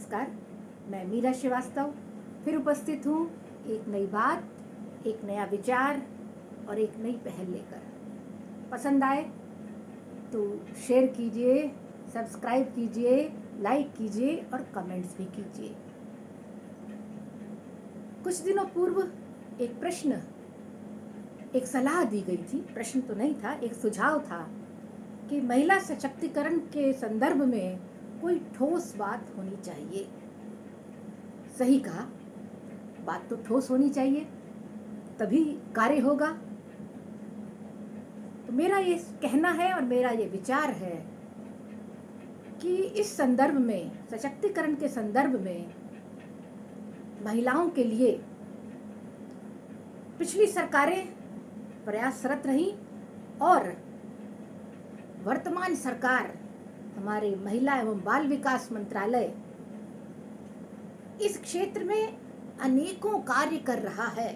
नमस्कार। मैं मीरा श्रीवास्तव फिर उपस्थित हूँ एक नई बात, एक नया विचार और एक नई पहल लेकर। पसंद आए तो शेयर कीजिए, सब्सक्राइब कीजिए, लाइक कीजिए और कमेंट्स भी कीजिए। कुछ दिनों पूर्व एक सलाह दी गई थी। प्रश्न तो नहीं था, एक सुझाव था कि महिला सशक्तिकरण के संदर्भ में कोई ठोस बात होनी चाहिए। सही कहा, बात तो ठोस होनी चाहिए, तभी कार्य होगा। तो मेरा ये कहना है और मेरा ये विचार है कि इस संदर्भ में, सशक्तिकरण के संदर्भ में महिलाओं के लिए पिछली सरकारें प्रयासरत रही और वर्तमान सरकार, हमारे महिला एवं बाल विकास मंत्रालय इस क्षेत्र में अनेकों कार्य कर रहा है।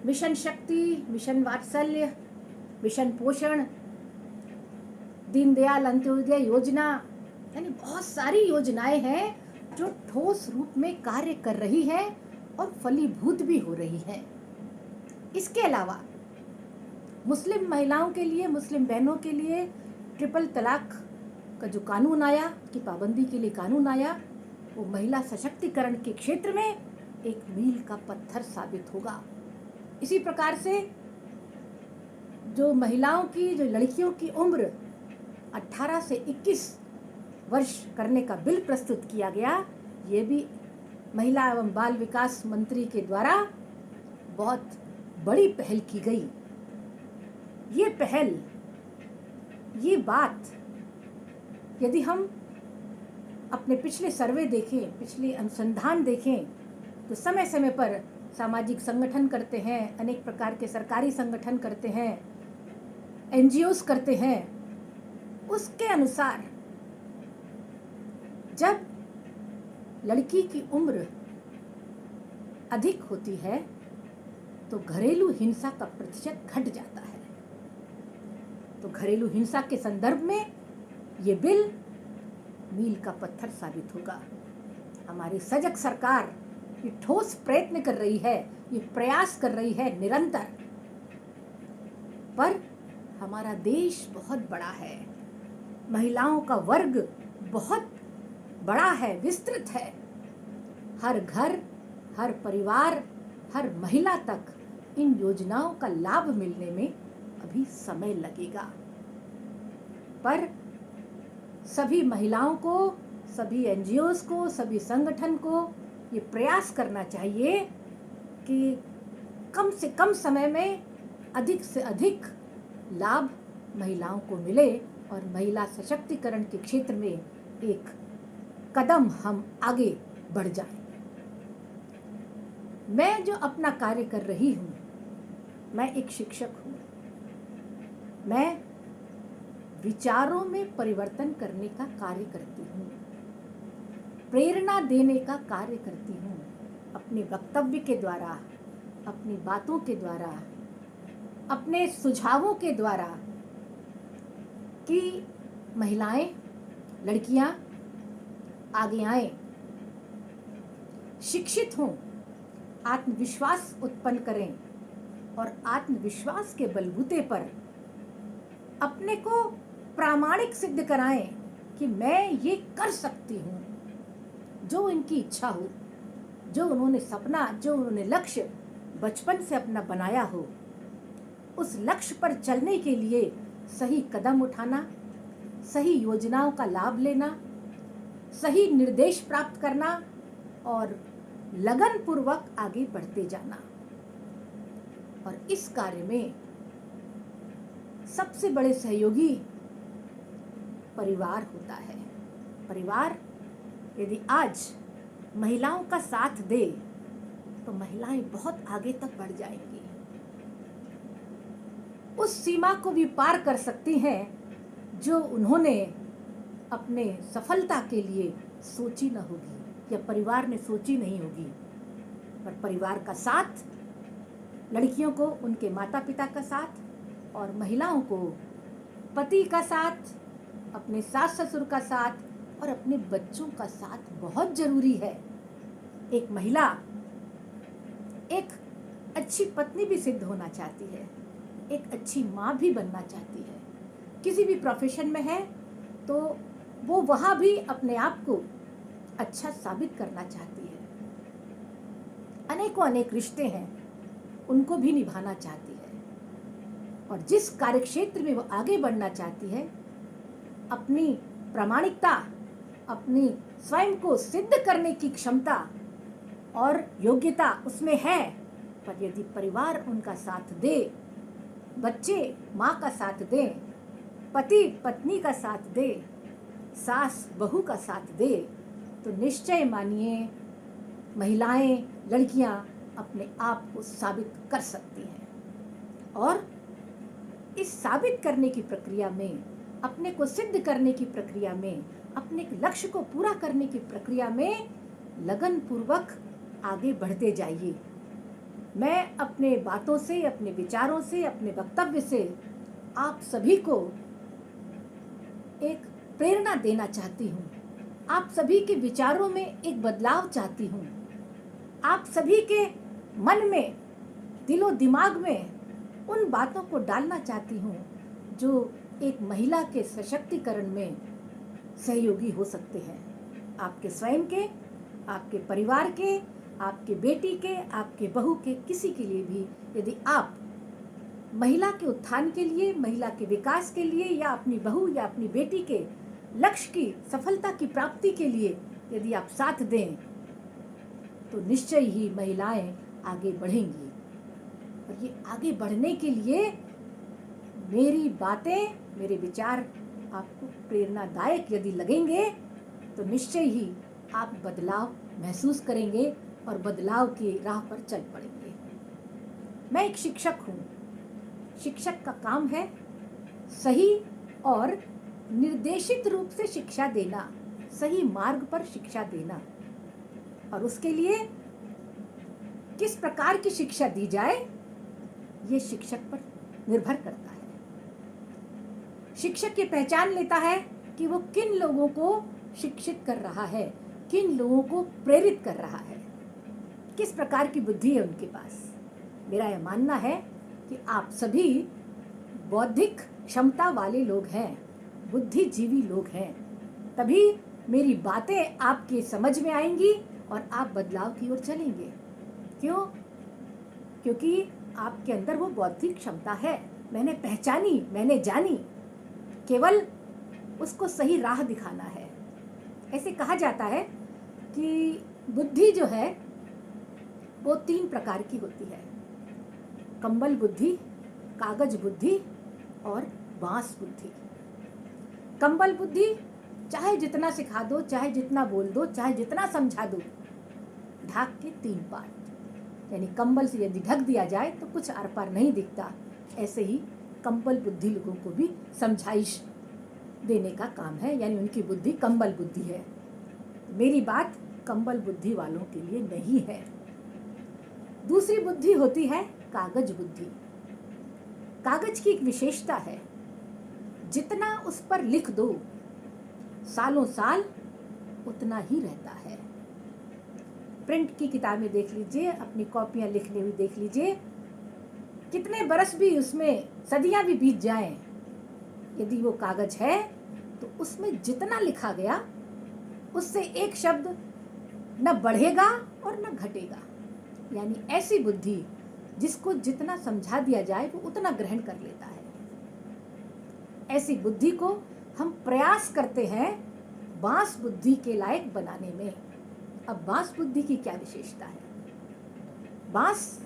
मिशन शक्ति, मिशन वात्सल्य, मिशन पोषण, दीनदयाल अंत्योदय योजना, यानी बहुत सारी योजनाएं हैं जो ठोस रूप में कार्य कर रही है और फलीभूत भी हो रही है। इसके अलावा मुस्लिम महिलाओं के लिए, मुस्लिम बहनों के लिए ट्रिपल तलाक का जो कानून आया, की पाबंदी के लिए कानून आया, वो महिला सशक्तिकरण के क्षेत्र में एक मील का पत्थर साबित होगा। इसी प्रकार से जो महिलाओं की, जो लड़कियों की उम्र 18 से 21 वर्ष करने का बिल प्रस्तुत किया गया, ये भी महिला एवं बाल विकास मंत्री के द्वारा बहुत बड़ी पहल की गई। ये पहल, ये बात, यदि हम अपने पिछले सर्वे देखें, पिछले अनुसंधान देखें, तो समय समय पर सामाजिक संगठन करते हैं, अनेक प्रकार के सरकारी संगठन करते हैं, एनजीओस करते हैं। उसके अनुसार जब लड़की की उम्र अधिक होती है तो घरेलू हिंसा का प्रतिशत घट जाता है। तो घरेलू हिंसा के संदर्भ में ये बिल मील का पत्थर साबित होगा। हमारी सजग सरकार ये ठोस प्रयत्न कर रही है, ये प्रयास कर रही है निरंतर। पर हमारा देश बहुत बड़ा है, महिलाओं का वर्ग बहुत बड़ा है, विस्तृत है। हर घर, हर परिवार, हर महिला तक इन योजनाओं का लाभ मिलने में अभी समय लगेगा। पर सभी महिलाओं को, सभी एनजीओस को, सभी संगठन को ये प्रयास करना चाहिए कि कम से कम समय में अधिक से अधिक लाभ महिलाओं को मिले और महिला सशक्तिकरण के क्षेत्र में एक कदम हम आगे बढ़ जाएं। मैं जो अपना कार्य कर रही हूँ, मैं एक शिक्षक हूँ। मैं विचारों में परिवर्तन करने का कार्य करती हूँ, प्रेरणा देने का कार्य करती हूँ, अपने वक्तव्य के द्वारा, अपनी बातों के द्वारा, अपने सुझावों के द्वारा, कि महिलाएं, लड़कियां आगे आएं, शिक्षित हों, आत्मविश्वास उत्पन्न करें और आत्मविश्वास के बलबूते पर अपने को प्रामाणिक सिद्ध कराएं कि मैं ये कर सकती हूँ। जो इनकी इच्छा हो, जो उन्होंने सपना, जो उन्होंने लक्ष्य बचपन से अपना बनाया हो, उस लक्ष्य पर चलने के लिए सही कदम उठाना, सही योजनाओं का लाभ लेना, सही निर्देश प्राप्त करना और लगन पूर्वक आगे बढ़ते जाना। और इस कार्य में सबसे बड़े सहयोगी परिवार होता है। परिवार यदि आज महिलाओं का साथ दे तो महिलाएं बहुत आगे तक बढ़ जाएंगी, उस सीमा को भी पार कर सकती हैं जो उन्होंने अपने सफलता के लिए सोची न होगी या परिवार ने सोची नहीं होगी। पर परिवार का साथ, लड़कियों को उनके माता पिता का साथ और महिलाओं को पति का साथ, अपने सास ससुर का साथ, और अपने बच्चों का साथ बहुत जरूरी है। एक महिला एक अच्छी पत्नी भी सिद्ध होना चाहती है, एक अच्छी माँ भी बनना चाहती है, किसी भी प्रोफेशन में है तो वो वहाँ भी अपने आप को अच्छा साबित करना चाहती है। अनेक रिश्ते हैं, उनको भी निभाना चाहती है। और जिस कार्यक्षेत्र में वो आगे बढ़ना चाहती है, अपनी प्रामाणिकता, अपनी स्वयं को सिद्ध करने की क्षमता और योग्यता उसमें है, पर यदि परिवार उनका साथ दे, बच्चे माँ का साथ दें, पति पत्नी का साथ दे, सास बहू का साथ दे, तो निश्चय मानिए महिलाएं, लड़कियां अपने आप को साबित कर सकती हैं। और इस साबित करने की प्रक्रिया में, अपने को सिद्ध करने की प्रक्रिया में, अपने लक्ष्य को पूरा करने की प्रक्रिया में लगन पूर्वक आगे बढ़ते जाइए। मैं अपने बातों से, अपने विचारों से, अपने वक्तव्य से आप सभी को एक प्रेरणा देना चाहती हूँ। आप सभी के विचारों में एक बदलाव चाहती हूँ। आप सभी के मन में, दिलो दिमाग में उन बातों को डालना चाहती हूँ जो एक महिला के सशक्तिकरण में सहयोगी हो सकते हैं। आपके स्वयं के, आपके परिवार के, आपके बेटी के, आपके बहू के, किसी के लिए भी यदि आप महिला के उत्थान के लिए, महिला के विकास के लिए, या अपनी बहू या अपनी बेटी के लक्ष्य की सफलता की प्राप्ति के लिए यदि आप साथ दें, तो निश्चय ही महिलाएं आगे बढ़ेंगी। और ये आगे बढ़ने के लिए मेरी बातें, मेरे विचार आपको प्रेरणादायक यदि लगेंगे, तो निश्चय ही आप बदलाव महसूस करेंगे और बदलाव की राह पर चल पड़ेंगे। मैं एक शिक्षक हूँ। शिक्षक का काम है सही और निर्देशित रूप से शिक्षा देना, सही मार्ग पर शिक्षा देना। और उसके लिए किस प्रकार की शिक्षा दी जाए, ये शिक्षक पर निर्भर करता है। शिक्षक ये पहचान लेता है कि वो किन लोगों को शिक्षित कर रहा है, किन लोगों को प्रेरित कर रहा है, किस प्रकार की बुद्धि है उनके पास। मेरा यह मानना है कि आप सभी बौद्धिक क्षमता वाले लोग हैं, बुद्धिजीवी लोग हैं, तभी मेरी बातें आपके समझ में आएंगी और आप बदलाव की ओर चलेंगे। क्यों? क्योंकि आपके अंदर वो बौद्धिक क्षमता है, मैंने पहचानी, मैंने जानी, केवल उसको सही राह दिखाना है। ऐसे कहा जाता है कि बुद्धि जो है वो 3 प्रकार की होती है, कंबल बुद्धि, कागज बुद्धि और बांस बुद्धि। कंबल बुद्धि चाहे जितना सिखा दो, चाहे जितना बोल दो, चाहे जितना समझा दो, ढाक के 3 पार्ट, यानी कंबल से यदि ढक दिया जाए तो कुछ आर पार नहीं दिखता। ऐसे ही कंबल बुद्धि लोगों को भी समझाइश देने का काम है, यानी उनकी बुद्धि कंबल बुद्धि है। मेरी बात कंबल बुद्धि वालों के लिए नहीं है। दूसरी बुद्धि होती है कागज बुद्धि। कागज की एक विशेषता है, जितना उस पर लिख दो सालों साल उतना ही रहता है। प्रिंट की किताबें देख लीजिए, अपनी कॉपियां लिखने हुई देख लीजिए, कितने बरस भी उसमें, सदियां भी बीत जाएं, यदि वो कागज है तो उसमें जितना लिखा गया उससे एक शब्द न बढ़ेगा और न घटेगा। यानी ऐसी बुद्धि जिसको जितना समझा दिया जाए वो उतना ग्रहण कर लेता है। ऐसी बुद्धि को हम प्रयास करते हैं बांस बुद्धि के लायक बनाने में। अब बांस बुद्धि की क्या विशेषता है? बांस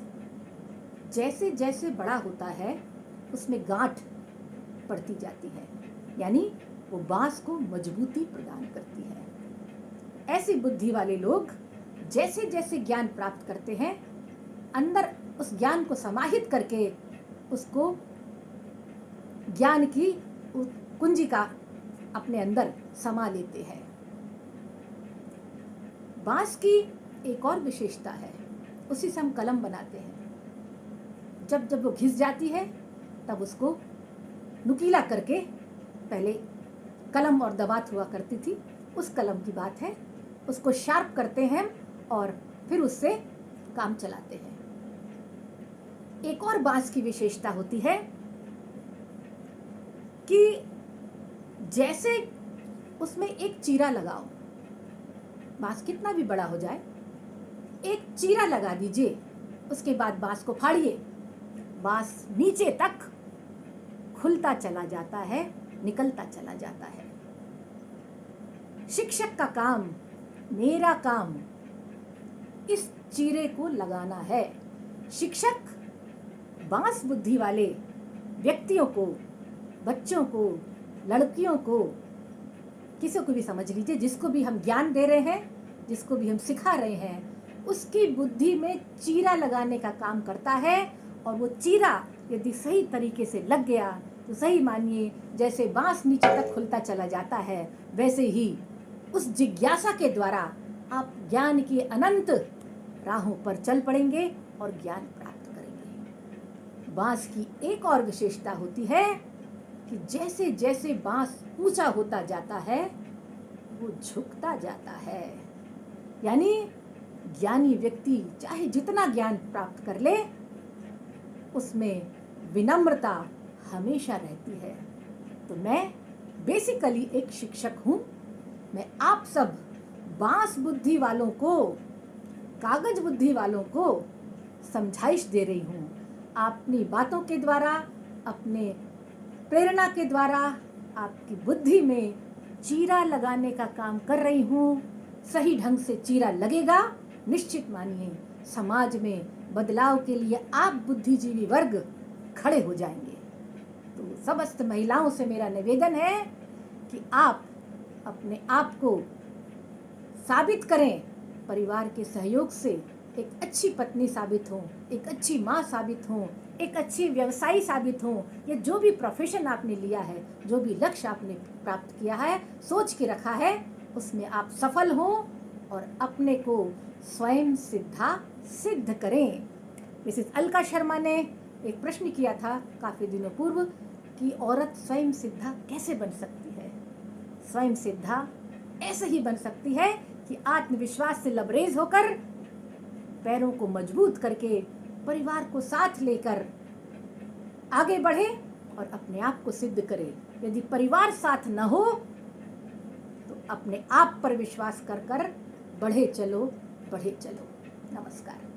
जैसे जैसे बड़ा होता है उसमें गांठ पड़ती जाती है, यानी वो बांस को मजबूती प्रदान करती है। ऐसी बुद्धि वाले लोग जैसे जैसे ज्ञान प्राप्त करते हैं, अंदर उस ज्ञान को समाहित करके उसको ज्ञान की कुंजी का अपने अंदर समा लेते हैं। बांस की एक और विशेषता है, उसी से हम कलम बनाते हैं। जब जब वो घिस जाती है तब उसको नुकीला करके, पहले कलम और दवात हुआ करती थी, उस कलम की बात है। उसको शार्प करते हैं और फिर उससे काम चलाते हैं। एक और बांस की विशेषता होती है कि जैसे उसमें एक चीरा लगाओ, बांस कितना भी बड़ा हो जाए, एक चीरा लगा दीजिए, उसके बाद बांस को फाड़िए, बांस नीचे तक खुलता चला जाता है, निकलता चला जाता है। शिक्षक का काम, मेरा काम इस चीरे को लगाना है। शिक्षक बांस बुद्धि वाले व्यक्तियों को, बच्चों को, लड़कियों को, किसी को भी समझ लीजिए, जिसको भी हम ज्ञान दे रहे हैं, जिसको भी हम सिखा रहे हैं, उसकी बुद्धि में चीरा लगाने का काम करता है। और वो चीरा यदि सही तरीके से लग गया तो सही मानिए जैसे बांस नीचे तक खुलता चला जाता है, वैसे ही उस जिज्ञासा के द्वारा आप ज्ञान की अनंत राहों पर चल पड़ेंगे और ज्ञान प्राप्त करेंगे। बांस की एक और विशेषता होती है कि जैसे जैसे बांस ऊंचा होता जाता है वो झुकता जाता है। यानी ज्ञानी व्यक्ति चाहे जितना ज्ञान प्राप्त कर ले, उसमें विनम्रता हमेशा रहती है। तो मैं बेसिकली एक शिक्षक हूँ। मैं आप सब बांस बुद्धि वालों को, कागज बुद्धि वालों को समझाइश दे रही हूँ। अपनी बातों के द्वारा, अपने प्रेरणा के द्वारा आपकी बुद्धि में चीरा लगाने का काम कर रही हूँ। सही ढंग से चीरा लगेगा, निश्चित मानिए समाज में बदलाव के लिए आप बुद्धिजीवी वर्ग खड़े हो जाएंगे। तो समस्त महिलाओं से मेरा निवेदन है कि आप अपने आप को साबित करें, परिवार के सहयोग से एक अच्छी पत्नी साबित हो, एक अच्छी माँ साबित हो, एक अच्छी व्यवसायी साबित हो। ये जो भी प्रोफेशन आपने लिया है, जो भी लक्ष्य आपने प्राप्त किया है, सोच के रखा है, उसमें आप सफल हो और अपने को स्वयं सिद्ध करें। मिसेस अलका शर्मा ने एक प्रश्न किया था काफ़ी दिनों पूर्व कि औरत स्वयं सिद्धा कैसे बन सकती है। स्वयं सिद्धा ऐसे ही बन सकती है कि आत्मविश्वास से लबरेज होकर, पैरों को मजबूत करके, परिवार को साथ लेकर आगे बढ़े और अपने आप को सिद्ध करे। यदि परिवार साथ न हो तो अपने आप पर विश्वास कर बढ़े चलो, बढ़े चलो। नमस्कार।